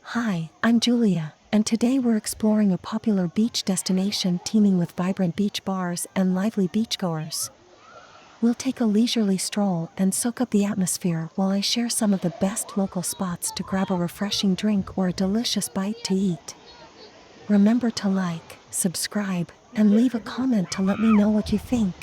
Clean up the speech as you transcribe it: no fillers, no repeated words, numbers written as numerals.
Hi, I'm Julia, and today we're exploring a popular beach destination teeming with vibrant beach bars and lively beachgoers. We'll take a leisurely stroll and soak up the atmosphere while I share some of the best local spots to grab a refreshing drink or a delicious bite to eat. Remember to like, subscribe, and leave a comment to let me know what you think.